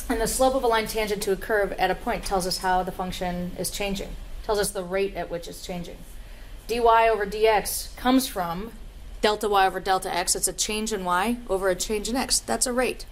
And the slope of a line tangent to a curve at a point tells us how the function is changing, tells us the rate at which it's changing. dy over dx comes from delta y over delta x. It's a change in y over a change in x. That's a rate.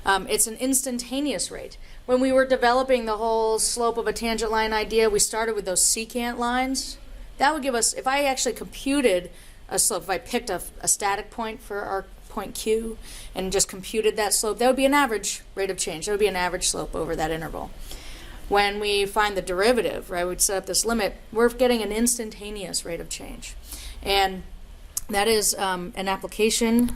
It's an instantaneous rate. When we were developing the whole slope of a tangent line idea, we started with those secant lines. That would give us, if I actually computed a slope, if I picked a static point for our point Q and just computed that slope, that would be an average rate of change. That would be an average slope over that interval. When we find the derivative, right, we'd set up this limit, we're getting an instantaneous rate of change. And that is an application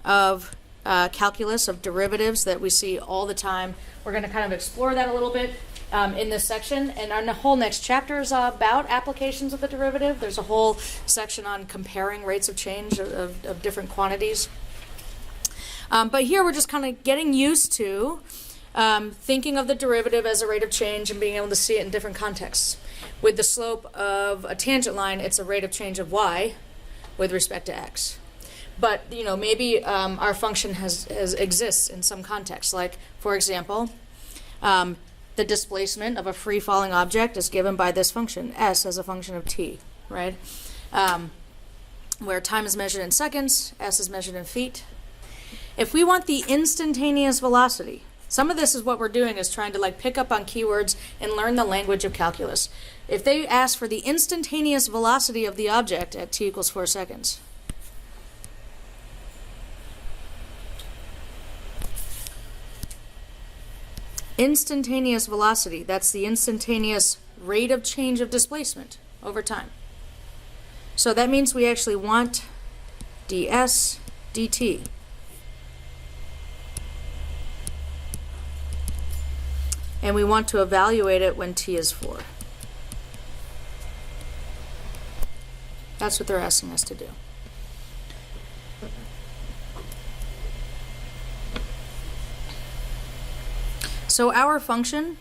of calculus, of derivatives that we see all the time. We're going to kind of explore that a little bit in this section. And our whole next chapter is about applications of the derivative. There's a whole section on comparing rates of change of different quantities. But here we're just kind of getting used to thinking of the derivative as a rate of change and being able to see it in different contexts. With the slope of a tangent line, it's a rate of change of y with respect to x. But maybe our function exists in some context. Like, for example, the displacement of a free-falling object is given by this function, s, as a function of t, right? Where time is measured in seconds, s is measured in feet. If we want the instantaneous velocity, some of this is what we're doing, is trying to pick up on keywords and learn the language of calculus. If they ask for the instantaneous velocity of the object at t equals 4 seconds, instantaneous velocity, that's the instantaneous rate of change of displacement over time. So that means we actually want ds dt. And we want to evaluate it when t is 4. That's what they're asking us to do. So our function,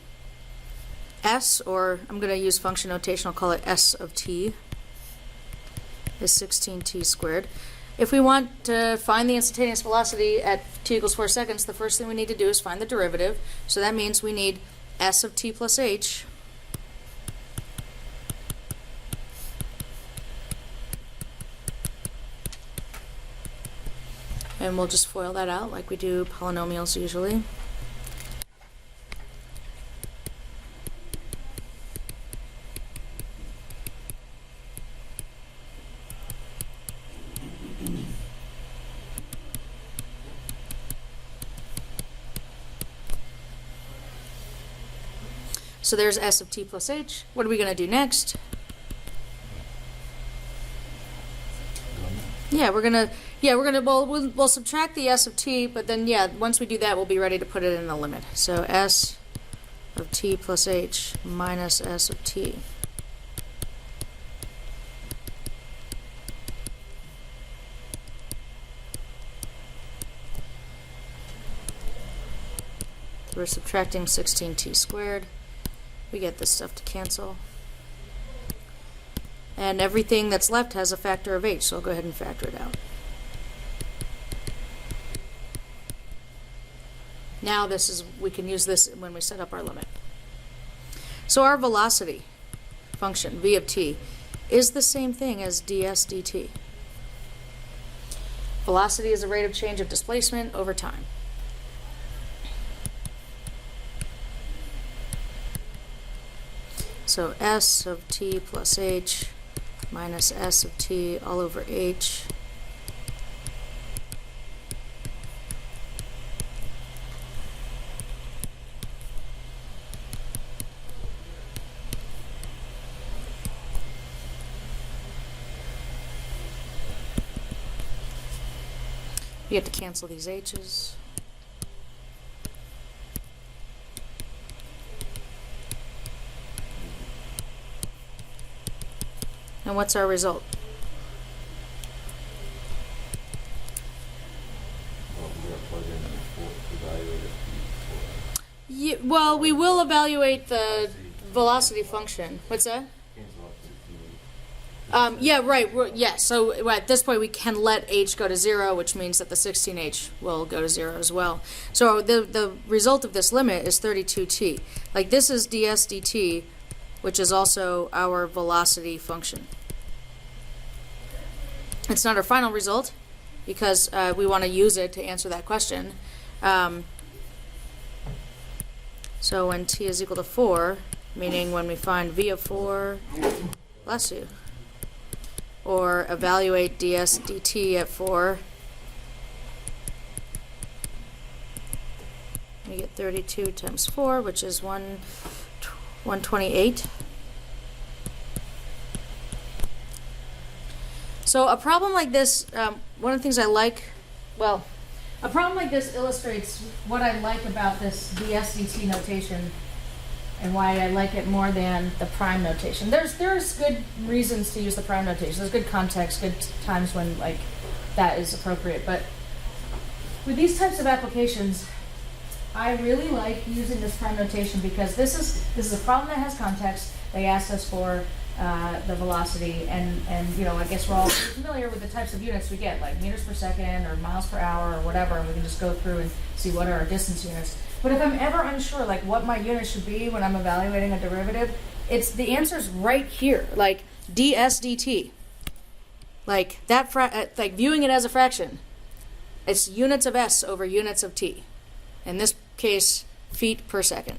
s, or I'm going to use function notation, I'll call it s of t, is 16t squared. If we want to find the instantaneous velocity at t equals 4 seconds, the first thing we need to do is find the derivative. So that means we need s of t plus h and we'll just FOIL that out like we do polynomials usually. So there's s of t plus h. What are we going to do next? We'll subtract the s of t, but then once we do that, we'll be ready to put it in the limit. So s of t plus h minus s of t. We're subtracting 16t squared. We get this stuff to cancel. And everything that's left has a factor of h, so I'll go ahead and factor it out. Now we can use this when we set up our limit. So our velocity function, v of t, is the same thing as ds dt. Velocity is the rate of change of displacement over time. So s of t plus h minus s of t all over h you have to cancel these h's. And what's our result? Well, we will evaluate the velocity function. What's that? Yeah, right. Yeah, so at this point we can let h go to 0, which means that the 16h will go to 0 as well. So the result of this limit is 32t. Like this is ds dt, which is also our velocity function. It's not our final result because we want to use it to answer that question. So when t is equal to 4, meaning when we find v of 4, bless you, or evaluate ds dt at 4, we get 32 times 4, which is 128. So a problem like this, one of the things I like, well, a problem like this illustrates what I like about this ds dt notation and why I like it more than the prime notation. There's good reasons to use the prime notation. There's good context, good times when like that is appropriate. But with these types of applications, I really like using this prime notation because this is a problem that has context. They asked us for the velocity, and you know, I guess we're all familiar with the types of units we get, like meters per second or miles per hour or whatever, and we can just go through and see what are our distance units. But if I'm ever unsure like what my unit should be when I'm evaluating a derivative, it's the answer's right here, like ds dt. Like that, like viewing it as a fraction, it's units of s over units of t. In this case, feet per second.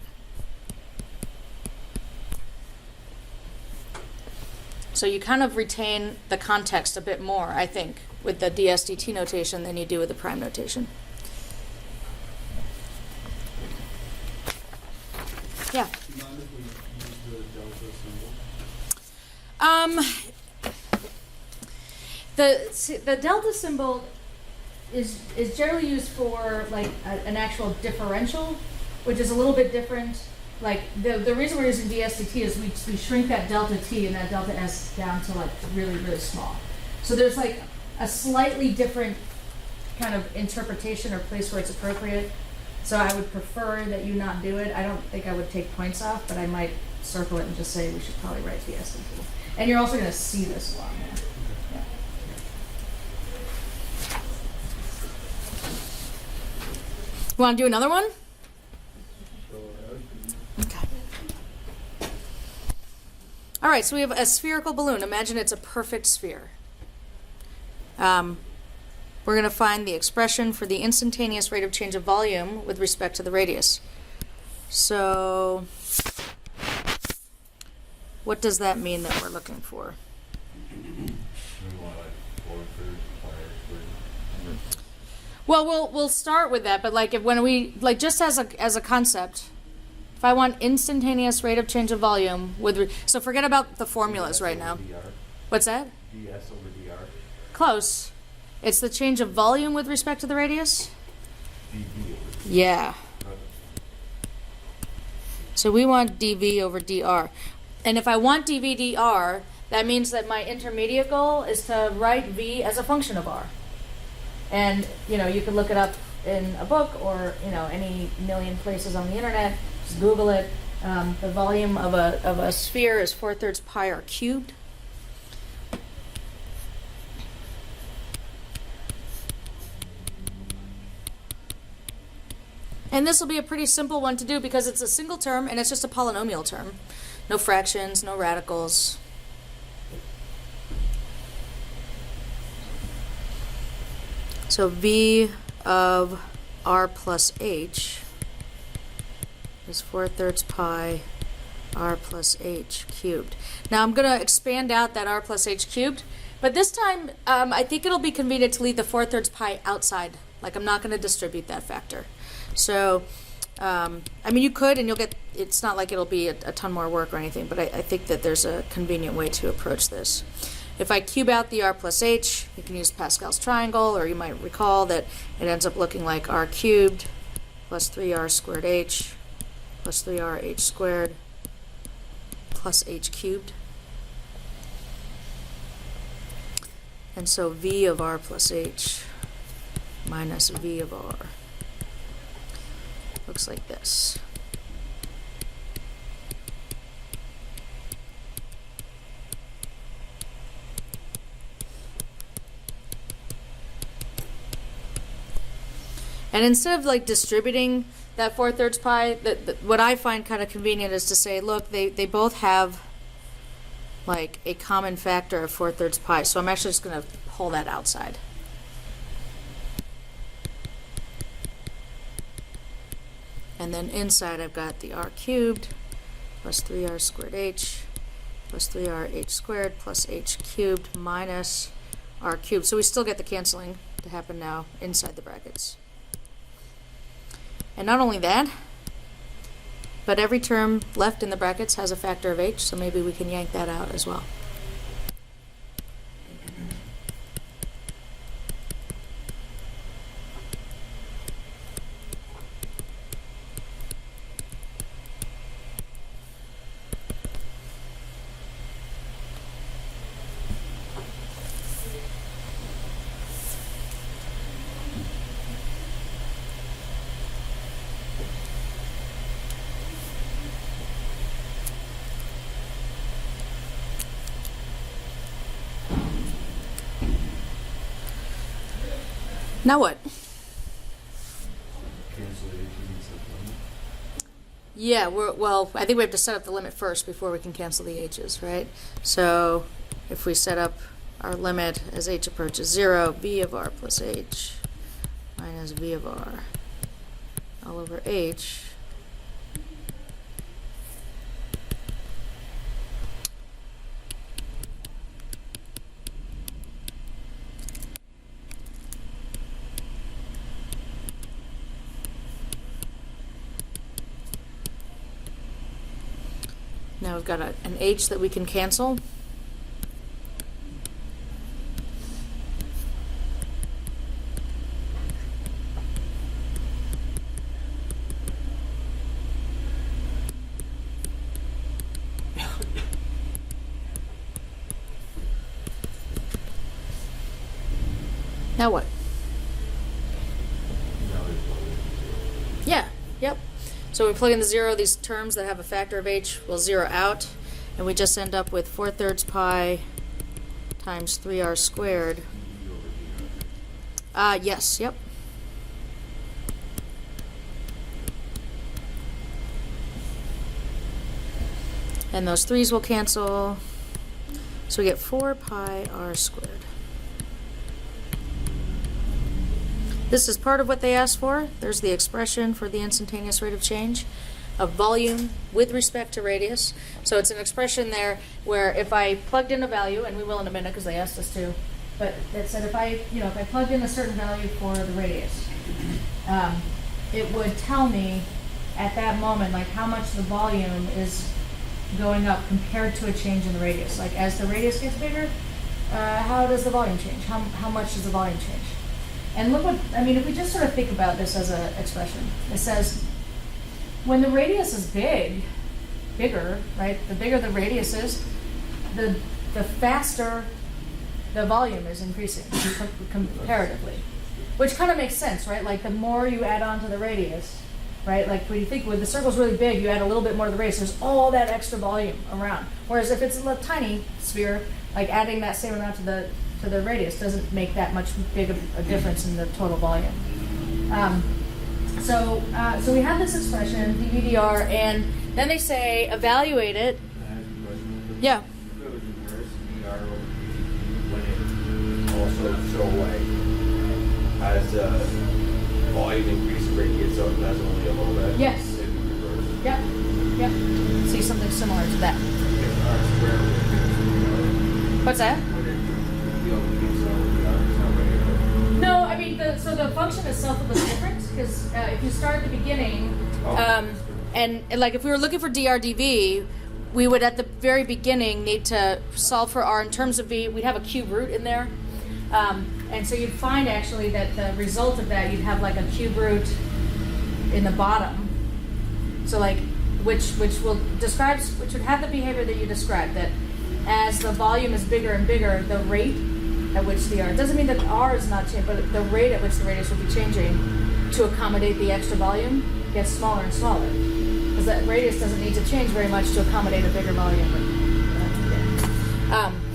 So you kind of retain the context a bit more, I think, with the ds dt notation than you do with the prime notation. Yeah. Do you mind if we use the delta symbol? The delta symbol is generally used for like an actual differential, which is a little bit different. Like the reason we're using ds dt is we shrink that delta t and that delta s down to like really, really small. So there's like a slightly different kind of interpretation or place where it's appropriate. So I would prefer that you not do it. I don't think I would take points off, but I might circle it and just say we should probably write ds dt. And you're also going to see this along here. Yeah. You want to do another one? Okay. All right, so we have a spherical balloon. Imagine it's a perfect sphere. We're going to find the expression for the instantaneous rate of change of volume with respect to the radius. So what does that mean that we're looking for? Well, we'll start with that, but like when we like just as a concept, if I want instantaneous rate of change of volume with so forget about the formulas right now. What's that? ds over dr. Close. It's the change of volume with respect to the radius? dv over dr. Yeah. So we want dv over dr. And if I want dv dr, that means that my intermediate goal is to write v as a function of r. And, you know, you could look it up in a book or, you know, any million places on the internet. Just Google it. The volume of a sphere is 4/3 pi r cubed. And this will be a pretty simple one to do because it's a single term and it's just a polynomial term. No fractions, no radicals. So v of r plus h is 4/3 pi r plus h cubed. Now I'm going to expand out that r plus h cubed, but this time I think it'll be convenient to leave the 4/3 pi outside. Like I'm not going to distribute that factor. So, I mean, you could, and you'll get, it's not like it'll be a ton more work or anything, but I think that there's a convenient way to approach this. If I cube out the r plus h, you can use Pascal's triangle, or you might recall that it ends up looking like r cubed plus 3r squared h plus 3r h squared plus h cubed. And so v of r plus h minus v of r looks like this. And instead of like distributing that 4/3 pi, what I find kind of convenient is to say, look, they both have like a common factor of 4/3 pi. So I'm actually just going to pull that outside. And then inside I've got the r cubed plus 3r squared h plus 3r h squared plus h cubed minus r cubed. So we still get the canceling to happen now inside the brackets. And not only that, but every term left in the brackets has a factor of h, so maybe we can yank that out as well. Now what? Cancel the H and set the limit. Yeah, well, I think we have to set up the limit first before we can cancel the h's, right? So if we set up our limit as h approaches 0, v of r plus h minus v of r all over h. Now we've got an h that we can cancel. Now what? Now there's one. Yeah, yep. So we plug in the 0, these terms that have a factor of h will zero out, and we just end up with 4/3 pi times 3r squared. dv over dr. Yes, yep. And those 3's will cancel, so we get 4 pi r squared. This is part of what they asked for. There's the expression for the instantaneous rate of change of volume with respect to radius. So it's an expression there where if I plugged in a value, and we will in a minute because they asked us to, but it said if I plugged in a certain value for the radius, it would tell me at that moment like how much the volume is going up compared to a change in the radius. Like as the radius gets bigger, how does the volume change? How much does the volume change? And look what, I mean, if we just sort of think about this as an expression, it says when the radius is bigger, right? The bigger the radius is, the faster the volume is increasing comparatively. Which kind of makes sense, right? Like the more you add on to the radius, right? Like when you think when the circle's really big, you add a little bit more to the radius, there's all that extra volume around. Whereas if it's a little tiny sphere, like adding that same amount to the radius doesn't make that much big of a difference in the total volume. So we have this expression, dVdr, and then they say evaluate it. Can I ask a question? Yeah. If it was inverse dr over dv, wouldn't it also show like as volume increase, the rate gets up, and that's only a little bit? Yes. It'd be reversed. Yep. Yep. See something similar to that. If r squared would be What's that? would it be able to cancel out with dr? It's not right. No, I mean, so the function itself was different because if you start at the beginning, and like if we were looking for dr/dv, we would at the very beginning need to solve for r in terms of v. We'd have a cube root in there, and so you'd find actually that the result of that you'd have like a cube root in the bottom. So like which would have the behavior that you described, that as the volume is bigger and bigger, the rate at which the r, it doesn't mean that r is not changing, but the rate at which the radius will be changing to accommodate the extra volume gets smaller and smaller. Because that radius doesn't need to change very much to accommodate a bigger volume.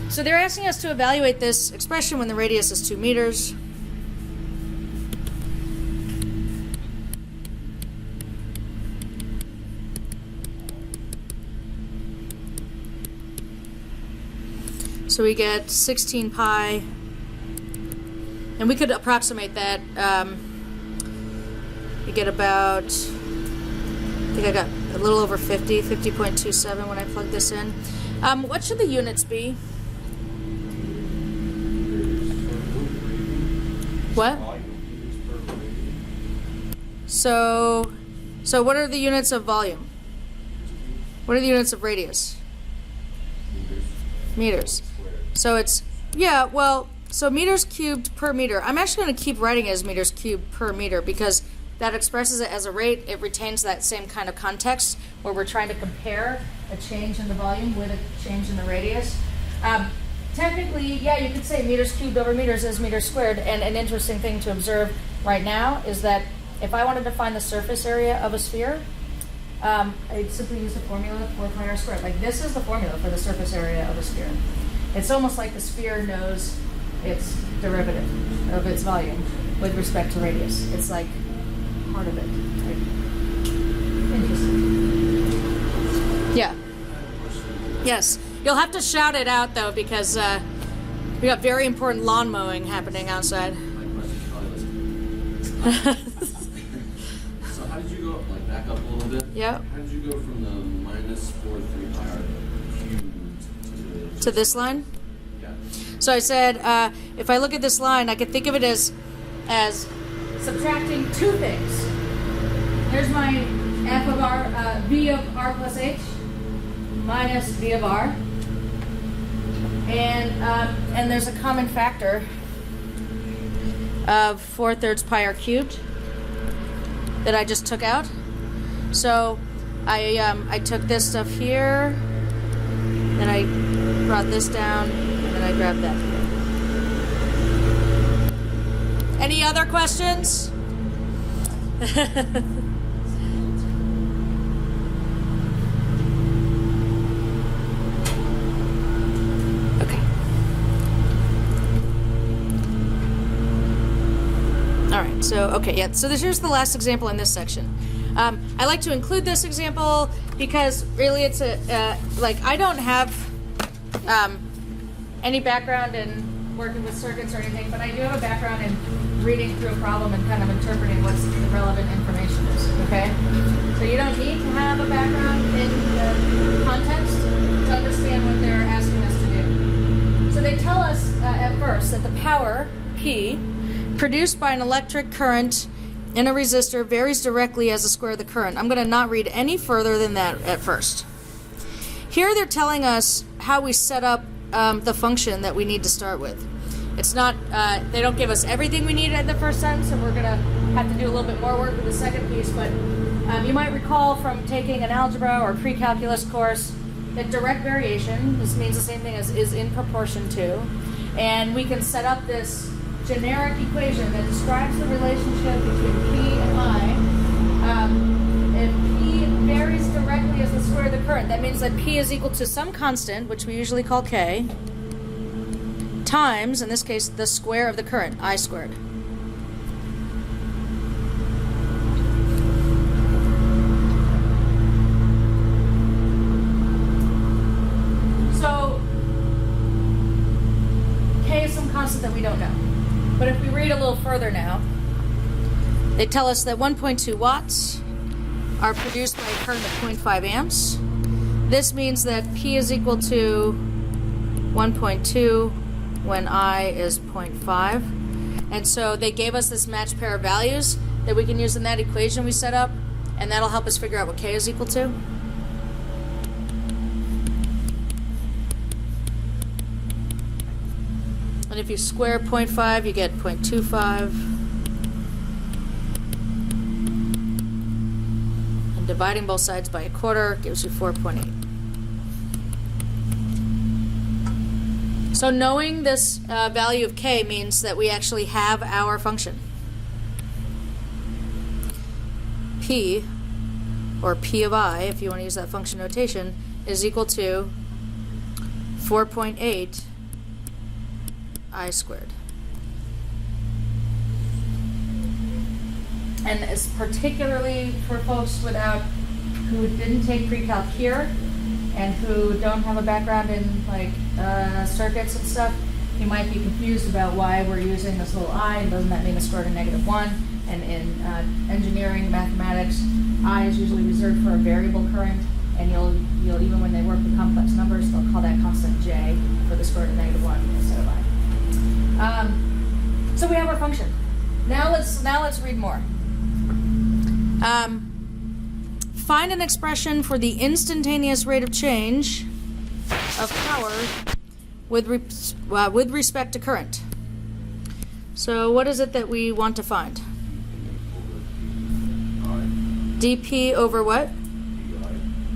So they're asking us to evaluate this expression when the radius is 2 meters. So we get 16 pi, and we could approximate that. You get about, I think I got a little over 50.27 when I plug this in. What should the units be? What? So what are the units of volume? What are the units of radius? Meters. So it's, yeah, well, so meters cubed per meter. I'm actually going to keep writing it as meters cubed per meter because that expresses it as a rate. It retains that same kind of context where we're trying to compare a change in the volume with a change in the radius. Technically, yeah, you could say meters cubed over meters is meters squared. And an interesting thing to observe right now is that if I wanted to find the surface area of a sphere, I'd simply use the formula 4 pi r squared. Like, this is the formula for the surface area of a sphere. It's almost like the sphere knows its derivative of its volume with respect to radius. It's like part of it. Right? Interesting. Yeah. Yes. You'll have to shout it out, though, because we got very important lawn mowing happening outside. So how did you go, like, back up a little bit? Yeah. How did you go from the minus 4.3 pi r cubed To this line? Yeah. So I said, if I look at this line, I could think of it as subtracting two things. There's my f of r, v of r plus h, minus v of r. And there's a common factor of 4/3 pi r cubed that I just took out. So I took this stuff here, then I brought this down, and then I grabbed that here. Any other questions? Okay. All right, so, okay, yeah, so here's the last example in this section. I like to include this example because really it's like, I don't have any background in working with circuits or anything, but I do have a background in reading through a problem and kind of interpreting what the relevant information is, okay? So you don't need to have a background in the context to understand what they're asking us to do. So they tell us at first that the power, P, produced by an electric current in a resistor varies directly as the square of the current. I'm going to not read any further than that at first. Here they're telling us how we set up the function that we need to start with. It's not, they don't give us everything we need in the first sentence, and we're going to have to do a little bit more work with the second piece, but you might recall from taking an algebra or pre-calculus course that direct variation, this means the same thing as is in proportion to, and we can set up this generic equation that describes the relationship between P and I. If P varies directly as the square of the current, that means that P is equal to some constant, which we usually call K, times, in this case, the square of the current, I squared. So, K is some constant that we don't know. But if we read a little further now, they tell us that 1.2 watts are produced by a current of 0.5 amps. This means that P is equal to 1.2 when I is 0.5. And so they gave us this matched pair of values that we can use in that equation we set up, and that'll help us figure out what K is equal to. And if you square 0.5, you get 0.25. And dividing both sides by a quarter gives you 4.8. So knowing this value of K means that we actually have our function. P, or P of I, if you want to use that function notation, is equal to 4.8 I squared. And it's particularly for folks who didn't take pre-calc here and who don't have a background in like circuits and stuff, you might be confused about why we're using this little I, and doesn't that mean a square root of negative 1? And in engineering, mathematics, I is usually reserved for a variable current, and you'll even when they work with complex numbers, they'll call that constant J for the square root of negative 1 instead of I. So we have our function. Now let's read more. Find an expression for the instantaneous rate of change of power with respect to current. So what is it that we want to find? dP over what?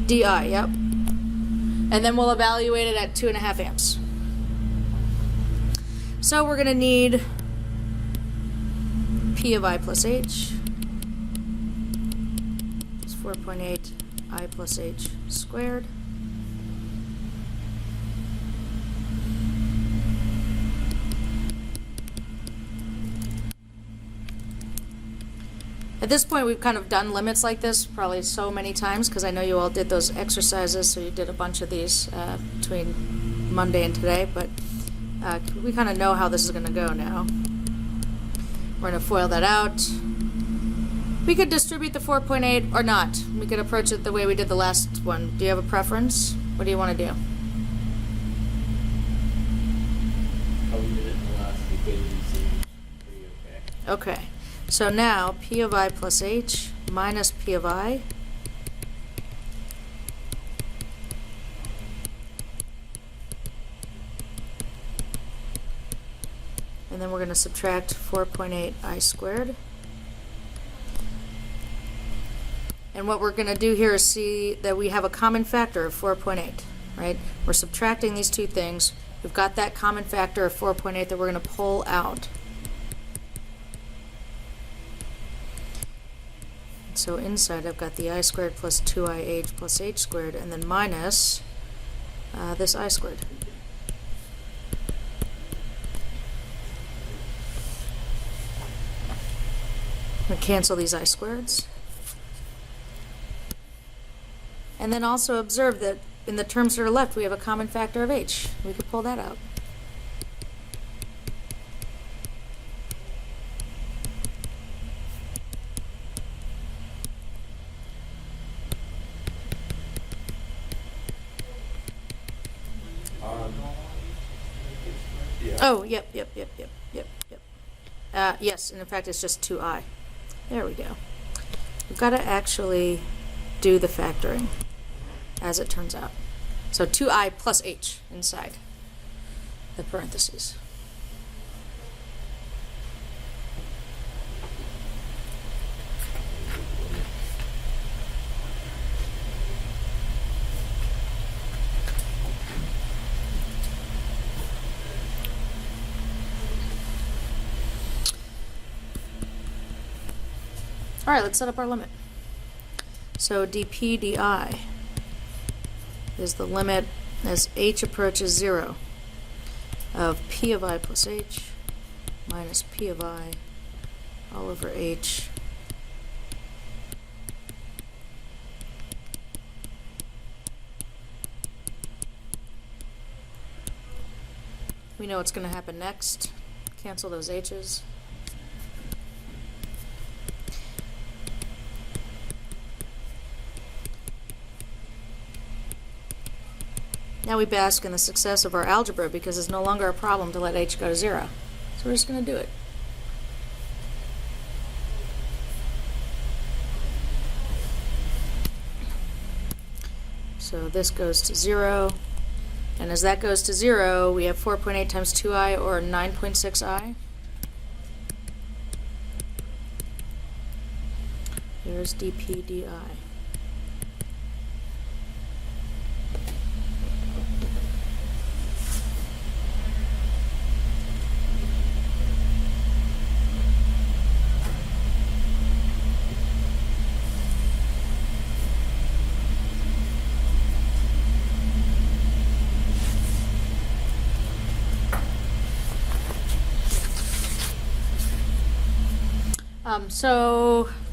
Di, yep. And then we'll evaluate it at 2.5 amps. So we're going to need P of I plus H is 4.8 I plus H squared. At this point, we've kind of done limits like this probably so many times because I know you all did those exercises, so you did a bunch of these between Monday and today, but we kind of know how this is going to go now. We're going to FOIL that out. We could distribute the 4.8 or not. We could approach it the way we did the last one. Do you have a preference? What do you want to do? How we did it in the last equation seems pretty okay. Okay. So now P of I plus H minus P of I and then we're going to subtract 4.8 I squared. And what we're going to do here is see that we have a common factor of 4.8, right? We're subtracting these two things. We've got that common factor of 4.8 that we're going to pull out. So inside I've got the I squared plus 2IH plus H squared, and then minus this I squared. I'm going to cancel these I squareds. And then also observe that in the terms that are left we have a common factor of H. We could pull that out. Yeah. Oh, yep. Yes, and in fact it's just 2I. There we go. We've got to actually do the factoring, as it turns out. So 2I plus H inside the parentheses. All right, let's set up our limit. So dP di is the limit as h approaches 0 of P of I plus H minus P of I all over H we know what's going to happen next. Cancel those H's. Now we bask in the success of our algebra because it's no longer a problem to let H go to 0. So we're just going to do it. So this goes to 0. And as that goes to 0, we have 4.8 times 2I, or 9.6I. There's dP di.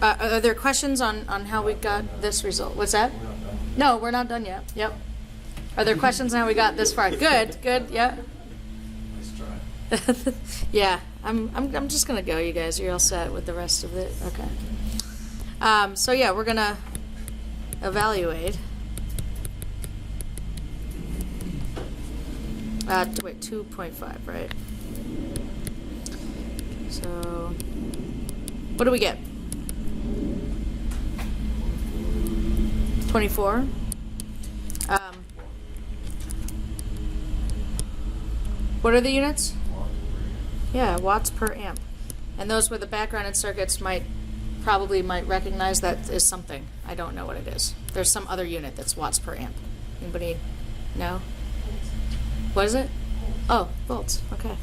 Are there questions on how we got this result? What's that? No, we're not done yet. Yep. Are there questions now we got this far? Good, yeah. Nice try. Yeah, I'm just gonna go, you guys. You're all set with the rest of it? Okay. So yeah, we're gonna evaluate. Wait, 2.5, right? So, what do we get? 24. What are the units? Yeah, watts per amp. And those with the backgrounded circuits might recognize that is something. I don't know what it is. There's some other unit that's watts per amp. Anybody know? What is it? Oh, volts. Okay.